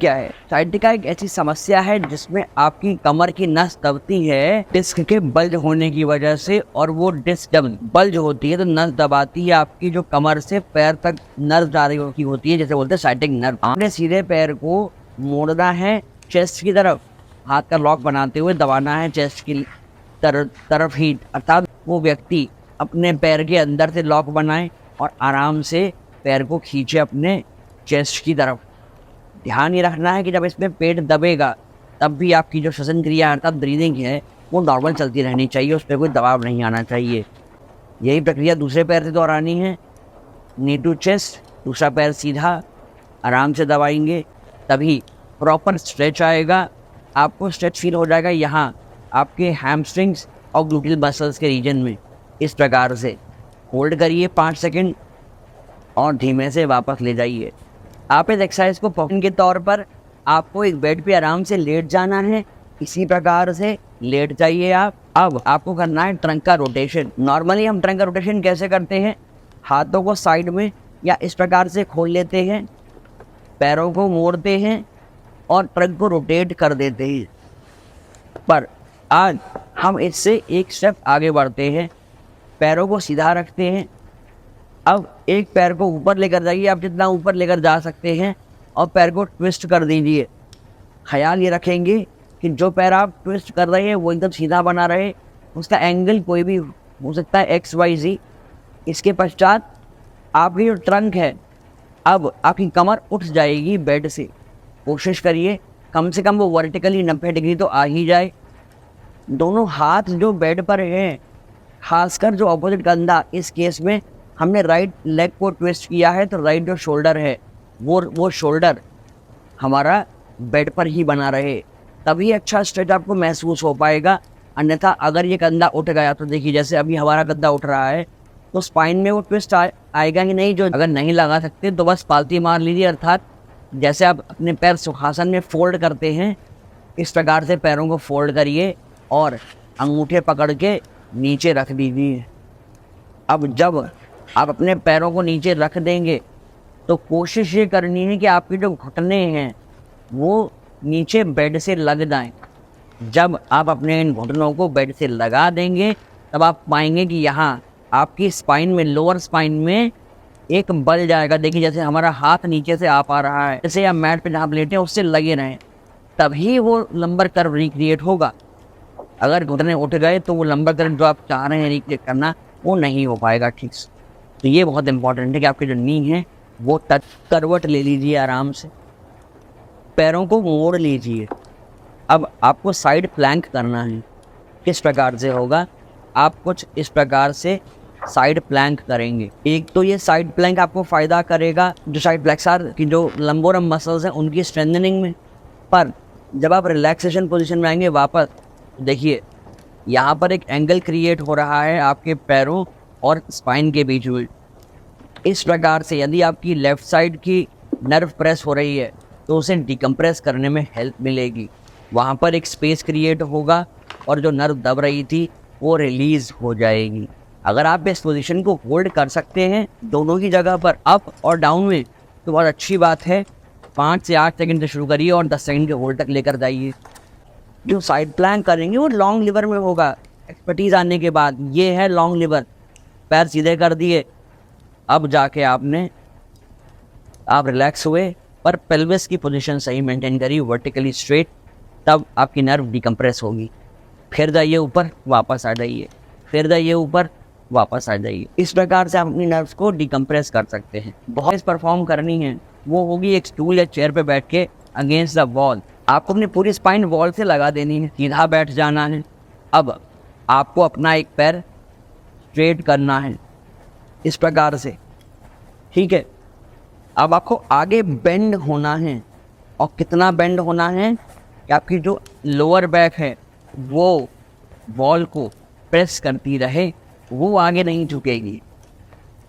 क्या है? साइटिका एक ऐसी समस्या है जिसमें आपकी कमर की नस दबती है डिस्क के बल्ज होने की वजह से, और वो डिस्क जब बल्ज होती है तो नस दबाती है आपकी जो कमर से पैर तक नर्व जारी होती है, जैसे बोलते हैं साइटिक नर्व। आपने सीधे पैर को मोड़ना है चेस्ट की तरफ, हाथ का लॉक बनाते हुए दबाना है चेस्ट की तरफ ही, अर्थात वो व्यक्ति अपने पैर के अंदर से लॉक बनाए और आराम से पैर को खींचे अपने चेस्ट की तरफ। ध्यान ये रखना है कि जब इसमें पेट दबेगा तब भी आपकी जो श्वसन क्रिया अर्थात ब्रीदिंग है वो नॉर्मल चलती रहनी चाहिए, उस पर कोई दबाव नहीं आना चाहिए। यही प्रक्रिया दूसरे पैर से दोहरानी है। नी टू चेस्ट, दूसरा पैर सीधा आराम से दबाएंगे, तभी प्रॉपर स्ट्रेच आएगा। आपको स्ट्रेच फील हो जाएगा यहाँ आपके हैमस्ट्रिंग्स और ग्लूटियल मसल्स के रीजन में। इस प्रकार से होल्ड करिए 5 सेकंड और धीमे से वापस ले जाइए। आप इस एक्सरसाइज को पॉकिंग के तौर पर आपको एक बेड पे आराम से लेट जाना है। इसी प्रकार से लेट जाइए आप। अब आपको करना है ट्रंक का रोटेशन। नॉर्मली हम ट्रंक का रोटेशन कैसे करते हैं? हाथों को साइड में या इस प्रकार से खोल लेते हैं, पैरों को मोड़ते हैं और ट्रंक को रोटेट कर देते हैं। पर आज हम इससे एक स्टेप आगे बढ़ते हैं। पैरों को सीधा रखते हैं। अब एक पैर को ऊपर लेकर जाइए, आप जितना ऊपर लेकर जा सकते हैं, और पैर को ट्विस्ट कर दीजिए। ख्याल ये रखेंगे कि जो पैर आप ट्विस्ट कर रहे हैं वो एकदम सीधा बना रहे, उसका एंगल कोई भी हो सकता है XYZ। इसके पश्चात आपकी जो ट्रंक है, अब आपकी कमर उठ जाएगी बेड से। कोशिश करिए कम से कम वो वर्टिकली 90 डिग्री तो आ ही जाए। दोनों हाथ जो बेड पर हैं, खासकर जो ऑपोजिट कंधा, इस केस में हमने राइट लेग को ट्विस्ट किया है तो राइट जो शोल्डर है वो शोल्डर हमारा बेड पर ही बना रहे, तभी अच्छा स्ट्रेच आपको महसूस हो पाएगा। अन्यथा अगर ये कंधा उठ गया तो देखिए जैसे अभी हमारा कंधा उठ रहा है तो स्पाइन में वो ट्विस्ट आएगा कि नहीं। जो अगर नहीं लगा सकते तो बस पालती मार लीजिए, अर्थात जैसे आप अपने पैर सुखासन में फोल्ड करते हैं इस प्रकार से पैरों को फोल्ड करिए और अंगूठे पकड़ के नीचे रख दीजिए। अब जब आप अपने पैरों को नीचे रख देंगे तो कोशिश ये करनी है कि आपके जो घुटने हैं वो नीचे बेड से लग जाएं। जब आप अपने इन घुटनों को बेड से लगा देंगे तब आप पाएंगे कि यहाँ आपकी स्पाइन में, लोअर स्पाइन में एक बल जाएगा। देखिए जैसे हमारा हाथ नीचे से आ पा रहा है, जैसे आप मैट पे जहाँ लेटे हैं उससे लगे रहें, तभी वो लंबर कर्व रिक्रिएट होगा। अगर घुटने उठ गए तो वो लंबर कर्व जो आप चाह रहे हैं रिक्रिएट करना वो नहीं हो पाएगा ठीक से। तो ये बहुत इंपॉर्टेंट है कि आपके जो नी है वो टच करवट ले लीजिए, आराम से पैरों को मोड़ लीजिए। अब आपको साइड प्लैंक करना है। किस प्रकार से होगा? आप कुछ इस प्रकार से साइड प्लैंक करेंगे। एक तो ये साइड प्लैंक आपको फ़ायदा करेगा जो साइड फ्लेक्सर की जो लंबोरम मसल्स हैं उनकी स्ट्रेंथनिंग में। पर जब आप रिलैक्सेशन पोजीशन में आएंगे वापस, देखिए यहाँ पर एक एंगल क्रिएट हो रहा है आपके पैरों और स्पाइन के बीच में। इस प्रकार से यदि आपकी लेफ़्ट साइड की नर्व प्रेस हो रही है तो उसे डिकम्प्रेस करने में हेल्प मिलेगी। वहाँ पर एक स्पेस क्रिएट होगा और जो नर्व दब रही थी वो रिलीज़ हो जाएगी। अगर आप इस पोजीशन को होल्ड कर सकते हैं दोनों ही जगह पर, अप और डाउन में, तो बहुत अच्छी बात है। 5 से 8 सेकंड से शुरू करिए और 10 सेकंड के होल्ड तक लेकर जाइए। जो साइड प्लैंक करेंगे वो लॉन्ग लिवर में होगा। एक्सपर्टीज़ आने के बाद ये है लॉन्ग लिवर। पैर सीधे कर दिए, अब जाके आप रिलैक्स हुए पर पेल्विस की पोजीशन सही मेंटेन करिए, वर्टिकली स्ट्रेट, तब आपकी नर्व डिकम्प्रेस होगी। फिर जाइए ऊपर, वापस आ जाइए, फिर जाइए ऊपर, वापस आ जाइए। इस प्रकार से आप अपनी नर्व्स को डिकम्प्रेस कर सकते हैं। बहुत परफॉर्म करनी है वो होगी एक स्टूल या चेयर पे बैठ के अगेंस्ट द वॉल। आपको अपनी पूरी स्पाइन वॉल से लगा देनी है, सीधा बैठ जाना है। अब आपको अपना एक पैर स्ट्रेट करना है इस प्रकार से, ठीक है। अब आपको आगे बेंड होना है, और कितना बेंड होना है कि आपकी जो लोअर बैक है वो वॉल को प्रेस करती रहे, वो आगे नहीं झुकेगी।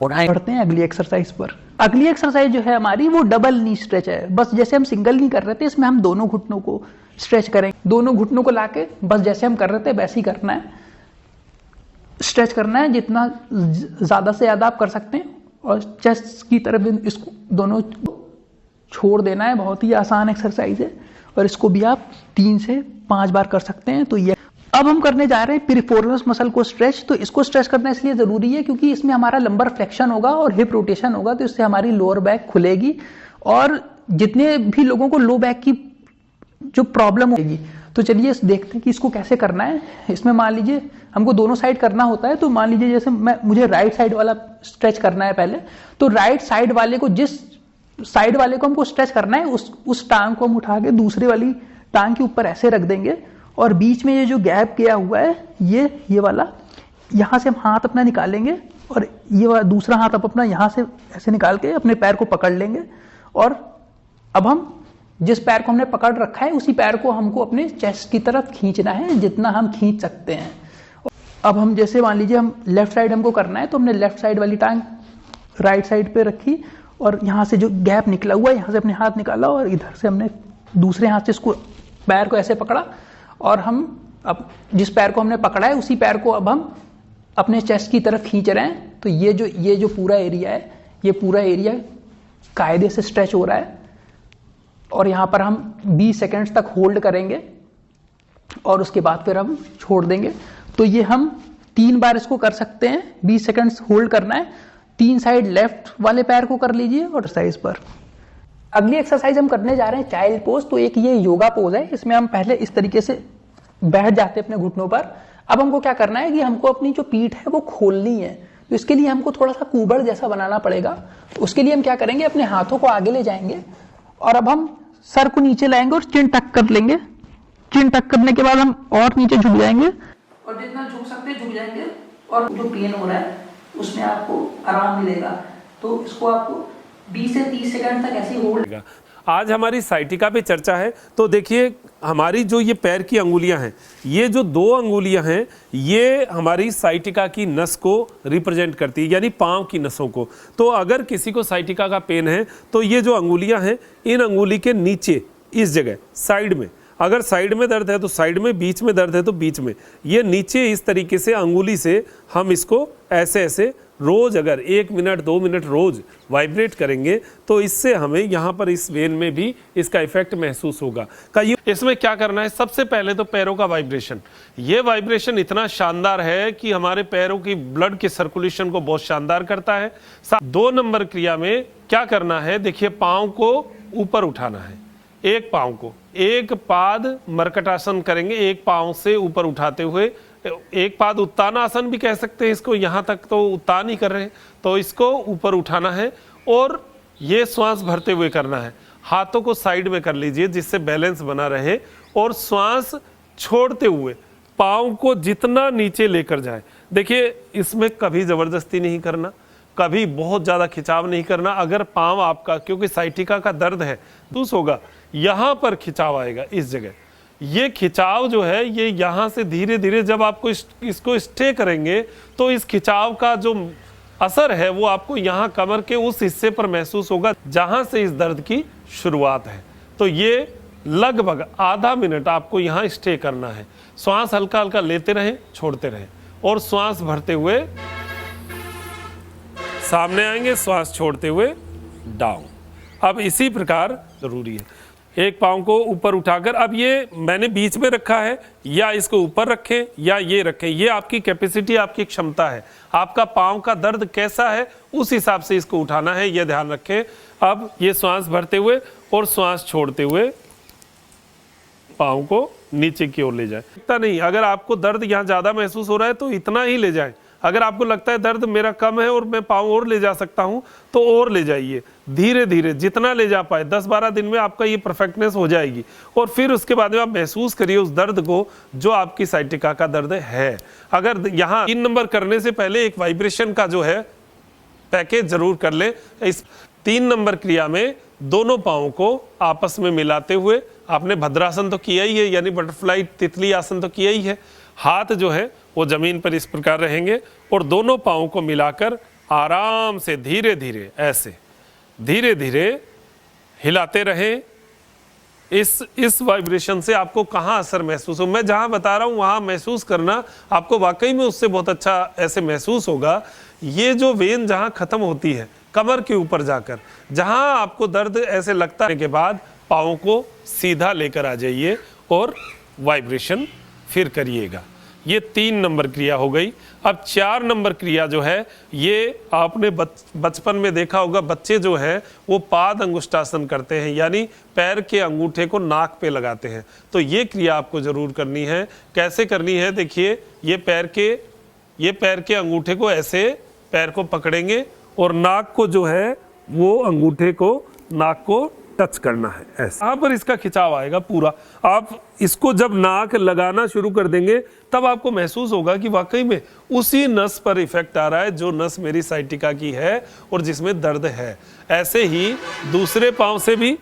बढ़ते हैं अगली एक्सरसाइज पर। अगली एक्सरसाइज जो है हमारी वो डबल नी स्ट्रेच है। बस जैसे हम सिंगल नी कर रहे थे, इसमें हम दोनों घुटनों को स्ट्रेच करेंगे। दोनों घुटनों को लाके बस जैसे हम कर रहे थे वैसे ही करना है, स्ट्रेच करना है जितना ज़्यादा से ज़्यादा आप कर सकते हैं। और चेस्ट की तरफ इसको दोनों छोड़ देना है। बहुत ही आसान एक्सरसाइज है और इसको भी आप 3 से 5 बार कर सकते हैं। तो ये अब हम करने जा रहे हैं पेरिफेरल्स मसल को स्ट्रेच। तो इसको स्ट्रेच करना इसलिए जरूरी है क्योंकि इसमें हमारा लंबर फ्लेक्शन होगा और हिप रोटेशन होगा, तो इससे हमारी लोअर बैक खुलेगी और जितने भी लोगों को लो बैक की जो प्रॉब्लम होगी, तो चलिए देखते हैं कि इसको कैसे करना है। इसमें मान लीजिए हमको दोनों साइड करना होता है, तो मान लीजिए जैसे मुझे राइट साइड वाला स्ट्रेच करना है पहले, तो राइट साइड वाले को, जिस साइड वाले को हमको स्ट्रेच करना है, उस टांग को हम उठा के दूसरे वाली टांग के ऊपर ऐसे रख देंगे और बीच में ये जो गैप किया हुआ है ये वाला, यहां से हम हाथ अपना निकालेंगे और ये वाला दूसरा हाथ अपना यहां से ऐसे निकाल के अपने पैर को पकड़ लेंगे और अब हम जिस पैर को हमने पकड़ रखा है उसी पैर को हमको अपने चेस्ट की तरफ खींचना है, जितना हम खींच सकते हैं। अब हम जैसे मान लीजिए हम लेफ्ट साइड हमको करना है, तो हमने लेफ्ट साइड वाली टांग राइट साइड पे रखी और यहाँ से जो गैप निकला हुआ है यहाँ से अपने हाथ निकाला और इधर से हमने दूसरे हाथ से इसको पैर को ऐसे पकड़ा और हम अब जिस पैर को हमने पकड़ा है उसी पैर को अब हम अपने चेस्ट की तरफ खींच रहे हैं। तो ये जो पूरा एरिया है, ये पूरा एरिया कायदे से स्ट्रेच हो रहा है और यहाँ पर हम 20 सेकेंड्स तक होल्ड करेंगे और उसके बाद फिर हम छोड़ देंगे। तो ये हम 3 बार इसको कर सकते हैं। 20 सेकेंड्स होल्ड करना है। 3 साइड लेफ्ट वाले पैर को कर लीजिए और एक्सरसाइज पर। अगली एक्सरसाइज हम करने जा रहे हैं चाइल्ड पोज। तो एक ये योगा पोज है, इसमें हम पहले इस तरीके से बैठ जाते हैं अपने घुटनों पर। अब हमको क्या करना है कि हमको अपनी जो पीठ है वो खोलनी है, तो इसके लिए हमको थोड़ा सा कुबड़ जैसा बनाना पड़ेगा। उसके लिए हम क्या करेंगे, अपने हाथों को आगे ले जाएंगे और अब हम सर को नीचे लाएंगे और चिन टक कर लेंगे। चिन टक करने के बाद हम और नीचे झुक जाएंगे और जितना झुक सकते हैं झुक जाएंगे और जो पेन हो रहा है उसमें आपको आराम मिलेगा। तो इसको आपको 20 से 30 सेकंड तक ऐसे होल्ड। आज हमारी साइटिका पे चर्चा है। तो देखिए हमारी जो ये पैर की अंगुलियां हैं, ये जो 2 अंगुलियां हैं, ये हमारी साइटिका की नस को रिप्रेजेंट करती है, यानी पांव की नसों को। तो अगर किसी को साइटिका का पेन है तो ये जो अंगुलियां हैं, इन अंगुली के नीचे इस जगह साइड में, अगर साइड में दर्द है तो साइड में, बीच में दर्द है तो बीच में, ये नीचे इस तरीके से अंगुली से हम इसको ऐसे ऐसे रोज अगर 1 मिनट 2 मिनट रोज वाइब्रेट करेंगे तो इससे हमें यहाँ पर इस वेन में भी इसका इफेक्ट महसूस होगा। इसमें क्या करना है, सबसे पहले तो पैरों का वाइब्रेशन। ये वाइब्रेशन इतना शानदार है कि हमारे पैरों की ब्लड की सर्कुलेशन को बहुत शानदार करता है। 2 नंबर क्रिया में क्या करना है, देखिए पाँव को ऊपर उठाना है, एक पाँव को, एक पाद मरकटासन करेंगे, एक पाँव से ऊपर उठाते हुए, एक पाद उत्तानासन भी कह सकते हैं इसको, यहाँ तक तो उत्तान ही कर रहे हैं, तो इसको ऊपर उठाना है और ये श्वास भरते हुए करना है। हाथों को साइड में कर लीजिए जिससे बैलेंस बना रहे और श्वास छोड़ते हुए पाँव को जितना नीचे लेकर जाए। देखिए इसमें कभी जबरदस्ती नहीं करना, कभी बहुत ज़्यादा खिंचाव नहीं करना। अगर पाँव आपका, क्योंकि साइटिका का दर्द है, तो होगा यहाँ पर खिंचाव आएगा इस जगह। ये खिंचाव जो है ये यहाँ से धीरे धीरे जब आपको इसको स्टे करेंगे तो इस खिंचाव का जो असर है वो आपको यहाँ कमर के उस हिस्से पर महसूस होगा जहाँ से इस दर्द की शुरुआत है। तो ये लगभग आधा मिनट आपको यहाँ स्टे करना है। श्वास हल्का हल्का लेते रहें, छोड़ते रहें और श्वास भरते हुए सामने आएंगे, श्वास छोड़ते हुए डाउन। अब इसी प्रकार जरूरी है, एक पाँव को ऊपर उठाकर, अब ये मैंने बीच में रखा है या इसको ऊपर रखें या ये रखें, ये आपकी कैपेसिटी, आपकी क्षमता है। आपका पाँव का दर्द कैसा है उस हिसाब से इसको उठाना है, ये ध्यान रखें। अब ये श्वास भरते हुए और श्वास छोड़ते हुए पाँव को नीचे की ओर ले जाए। इतना नहीं, अगर आपको दर्द यहाँ ज़्यादा महसूस हो रहा है तो इतना ही ले जाए। अगर आपको लगता है दर्द मेरा कम है और मैं पाँव और ले जा सकता हूँ तो और ले जाइए, धीरे धीरे जितना ले जा पाए। 10-12 दिन में आपका ये परफेक्टनेस हो जाएगी और फिर उसके बाद में आप महसूस करिए उस दर्द को जो आपकी साइटिका का दर्द है। अगर यहाँ 3 नंबर करने से पहले एक वाइब्रेशन का जो है पैकेज जरूर कर ले। इस 3 नंबर क्रिया में दोनों पाँव को आपस में मिलाते हुए, आपने भद्रासन तो किया ही है, यानी बटरफ्लाई तितली आसन तो किया ही है। हाथ जो है वो जमीन पर इस प्रकार रहेंगे और दोनों पाँव को मिलाकर आराम से धीरे धीरे ऐसे धीरे धीरे हिलाते रहें। इस वाइब्रेशन से आपको कहाँ असर महसूस हो, मैं जहाँ बता रहा हूँ वहाँ महसूस करना, आपको वाकई में उससे बहुत अच्छा ऐसे महसूस होगा। ये जो वेन जहाँ ख़त्म होती है कमर के ऊपर जाकर, जहां आपको दर्द ऐसे लगता है के बाद पाँव को सीधा लेकर आ जाइए और वाइब्रेशन फिर करिएगा। ये 3 नंबर क्रिया हो गई। अब 4 नंबर क्रिया जो है, ये आपने बचपन में देखा होगा, बच्चे जो हैं वो पाद अंगुष्ठासन करते हैं, यानी पैर के अंगूठे को नाक पे लगाते हैं। तो ये क्रिया आपको जरूर करनी है। कैसे करनी है, देखिए, ये पैर के अंगूठे को ऐसे पैर को पकड़ेंगे और नाक को जो है वो अंगूठे को नाक को टच करना है, ऐसे। यहाँ पर इसका खिंचाव आएगा पूरा। आप इसको जब नाक लगाना शुरू कर देंगे तब आपको महसूस होगा कि वाकई में उसी नस पर इफेक्ट आ रहा है जो नस मेरी साइटिका की है और जिसमें दर्द है। ऐसे ही दूसरे पांव से भी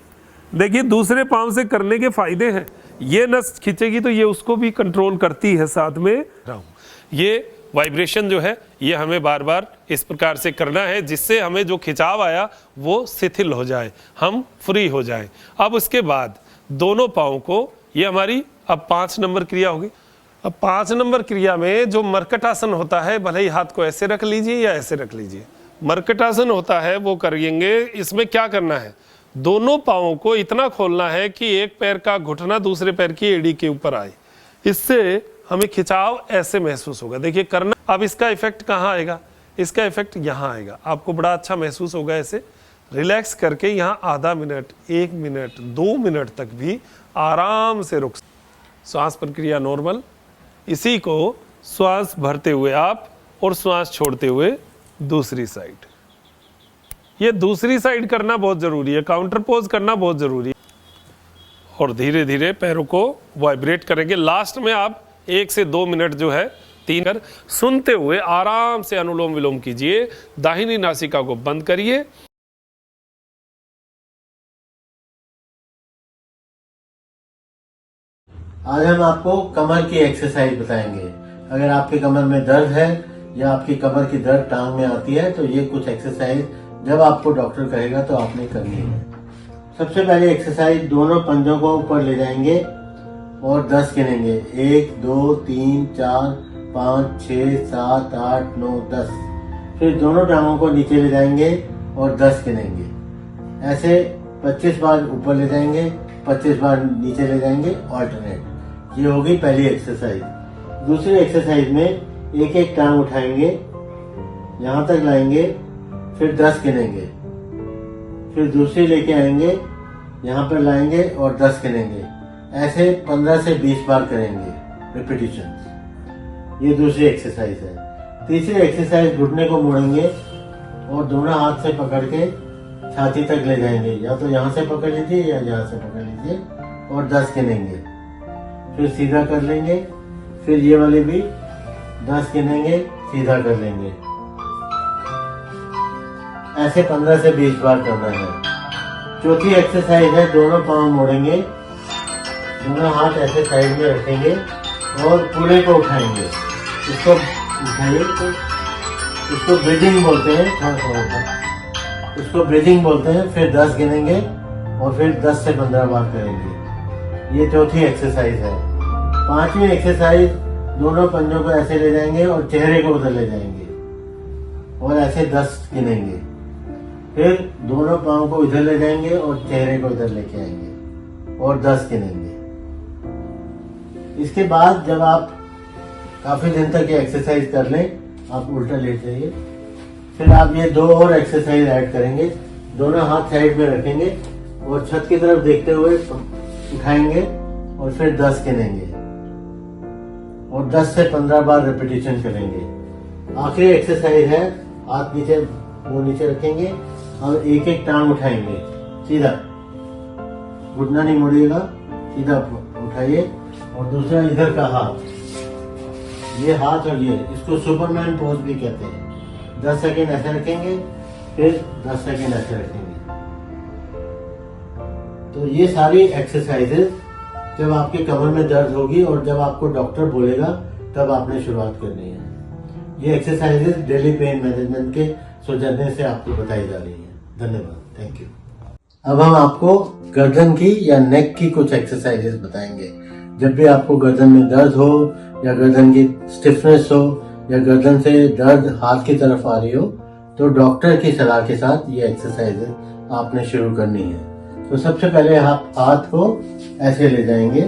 देखिए, दूसरे पांव से करने के फायदे हैं। ये नस खींचेगी तो ये उसको भी कंट्रोल करती है साथ में। ये वाइब्रेशन जो है ये हमें बार बार इस प्रकार से करना है जिससे हमें जो खिंचाव आया वो शिथिल हो जाए, हम फ्री हो जाएं। अब उसके बाद दोनों पाँव को, ये हमारी अब 5 नंबर क्रिया होगी। अब 5 नंबर क्रिया में जो मर्कटासन होता है, भले ही हाथ को ऐसे रख लीजिए या ऐसे रख लीजिए, मर्कटासन होता है वो करेंगे। इसमें क्या करना है, दोनों पाँवों को इतना खोलना है कि एक पैर का घुटना दूसरे पैर की एड़ी के ऊपर आए। इससे हमें खिंचाव ऐसे महसूस होगा। देखिए करना। अब इसका इफेक्ट कहाँ आएगा, इसका इफेक्ट यहाँ आएगा। आपको बड़ा अच्छा महसूस होगा। ऐसे रिलैक्स करके यहाँ आधा मिनट, 1 मिनट, 2 मिनट तक भी आराम से रुक। श्वास प्रक्रिया नॉर्मल। इसी को श्वास भरते हुए आप और श्वास छोड़ते हुए दूसरी साइड, ये दूसरी साइड करना बहुत जरूरी है। काउंटर पोज करना बहुत जरूरी है। और धीरे धीरे पैरों को वाइब्रेट करेंगे। लास्ट में आप 1 से 2 मिनट जो है 3 कर सुनते हुए आराम से अनुलोम विलोम कीजिए। दाहिनी नासिका को बंद करिए। आज हम आपको कमर की एक्सरसाइज बताएंगे। अगर आपके कमर में दर्द है या आपकी कमर की दर्द टांग में आती है तो ये कुछ एक्सरसाइज जब आपको डॉक्टर कहेगा तो आपने करनी है। सबसे पहले एक्सरसाइज, दोनों पंजों को ऊपर ले जाएंगे और 10 गिनेंगे। 1 2 3 4 5 6 7 8 9 10। फिर दोनों टांगों को नीचे ले जाएंगे और 10 गिनेंगे। ऐसे 25 बार ऊपर ले जाएंगे, 25 बार नीचे ले जाएंगे, ऑल्टरनेट। ये होगी पहली एक्सरसाइज। दूसरी एक्सरसाइज में एक एक टांग उठाएंगे, यहाँ तक लाएंगे, फिर 10 गिनेंगे। फिर दूसरी लेके आएंगे, यहाँ पर लाएंगे और 10 गिनेंगे। ऐसे 15 से 20 बार करेंगे रिपीटिशन। ये दूसरी एक्सरसाइज है। तीसरी एक्सरसाइज, घुटने को मोड़ेंगे और दोनों हाथ से पकड़ के छाती तक ले जाएंगे। या तो यहाँ से पकड़ लीजिए या यहाँ से पकड़ लीजिए और 10 गिनेंगे। फिर सीधा कर लेंगे। फिर ये वाले भी 10 गिनेंगे, सीधा कर लेंगे। ऐसे 15 से 20 बार करना है। चौथी एक्सरसाइज है, दोनों पांव मोड़ेंगे, दोनों हाथ ऐसे साइड में रखेंगे और पूरे को उठाएंगे। इसको उठाइए तो इसको ब्रीदिंग बोलते हैं। इसको ब्रीदिंग बोलते हैं। फिर 10 गिनेंगे और फिर 10 से 15 बार करेंगे। ये चौथी एक्सरसाइज है। पांचवी एक्सरसाइज, दोनों पंजों को ऐसे ले जाएंगे और चेहरे को उधर ले जाएंगे और ऐसे 10 गिनेंगे। फिर दोनों पांव को इधर ले जाएंगे और चेहरे को इधर लेके आएंगे और 10 गिनेंगे। इसके बाद जब आप काफी दिन तक ये एक्सरसाइज कर लें, आप उल्टा लेट जाइए। फिर आप ये 2 और एक्सरसाइज ऐड करेंगे। दोनों हाथ साइड में रखेंगे और छत की तरफ देखते हुए उठाएंगे और फिर 10 गिनेंगे और 10 से 15 बार रिपीटिशन करेंगे। आखिरी एक्सरसाइज है, हाथ नीचे, वो नीचे रखेंगे और एक एक टांग उठाएंगे सीधा, घुटना नहीं मोड़िएगा, सीधा उठाइए। और दूसरा इधर का हाथ, ये हाथ और ये, इसको सुपरमैन पोज भी कहते हैं। 10 सेकेंड ऐसे रखेंगे, फिर 10 सेकेंड ऐसे रखेंगे। तो ये सारी एक्सरसाइजेज जब आपके कमर में दर्द होगी और जब आपको डॉक्टर बोलेगा तब आपने शुरुआत करनी है। ये एक्सरसाइजेज डेली पेन मैनेजमेंट के सुझाने से आपको बताई जा रही है। धन्यवाद, थैंक यू। अब हम आपको गर्दन की या नेक की कुछ एक्सरसाइजेज बताएंगे। जब भी आपको गर्दन में दर्द हो या गर्दन की स्टिफनेस हो या गर्दन से दर्द हाथ की तरफ आ रही हो तो डॉक्टर की सलाह के साथ ये एक्सरसाइज आपने शुरू करनी है। तो सबसे पहले आप हाथ को ऐसे ले जाएंगे,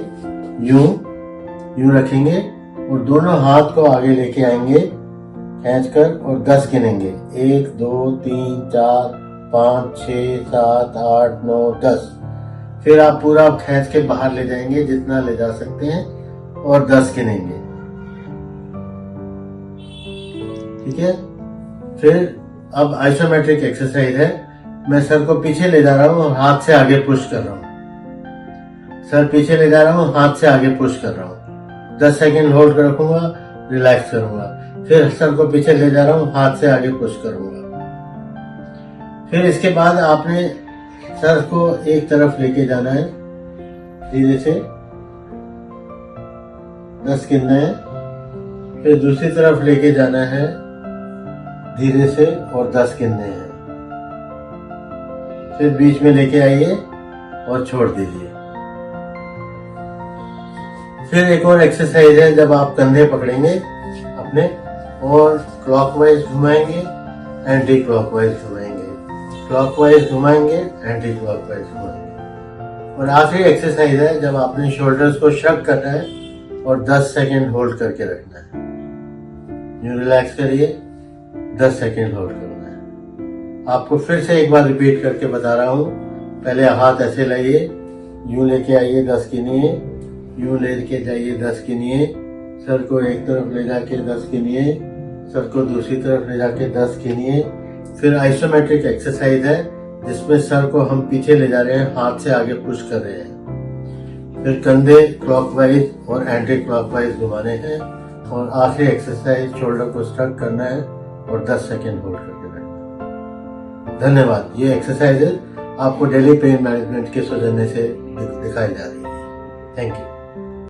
यूं रखेंगे और दोनों हाथ को आगे लेके आएंगे खींचकर और 10 गिनेंगे। 1 2 3 4 5 6 7 8 9 10। फिर आप पूरा खींच के बाहर ले जाएंगे जितना ले जा सकते हैं और 10 गिनेंगे। ठीक है। फिर अब आइसोमेट्रिक एक्सरसाइज है। मैं सर को पीछे ले जा रहा हूँ और हाथ से आगे पुश कर रहा हूँ। सर पीछे ले जा रहा हूँ, हाथ से आगे पुश कर रहा हूँ। 10 सेकंड होल्ड रखूंगा, रिलैक्स करूंगा। फिर सर को पीछे ले जा रहा हूँ, हाथ से आगे पुश करूंगा। फिर इसके बाद आपने सर को एक तरफ लेके जाना है, धीरे से 10 गिनना है। फिर दूसरी तरफ लेके जाना है धीरे से और 10 गिनने हैं। फिर बीच में लेके आइए और छोड़ दीजिए। फिर एक और एक्सरसाइज है, जब आप कंधे पकड़ेंगे अपने और क्लॉकवाइज घुमाएंगे, एंटी क्लॉकवाइज घुमाएंगे, क्लॉकवाइज घुमाएंगे, एंटी क्लॉकवाइज घुमाएंगे। और आखिरी एक्सरसाइज है, जब आपने शोल्डर्स को श्रग करना है और 10 सेकेंड होल्ड करके रखना है। यूं रिलैक्स करिए, 10 सेकेंड होल्ड करना है। आपको फिर से एक बार रिपीट करके बता रहा हूँ। पहले हाथ ऐसे लाइए, यूं लेके आइए, 10 गिनिए, यूं लेके जाइए, 10 गिनिए, सर को एक तरफ ले जाके 10 गिनिए, सर को दूसरी तरफ ले जाके 10 गिनिए। फिर आइसोमेट्रिक एक्सरसाइज है, जिसमें सर को हम पीछे ले जा रहे हैं, हाथ से आगे पुश कर रहे हैं। फिर कंधे क्लॉकवाइज और एंटी क्लॉकवाइज घुमाने हैं। और आखिरी एक्सरसाइज शोल्डर को स्ट्रक करना है और 10 सेकेंड होल्ड करके रखना है। धन्यवाद। ये एक्सरसाइज आपको डेली पेन मैनेजमेंट के सौजन्य से दिखाई जा रही है। Thank you.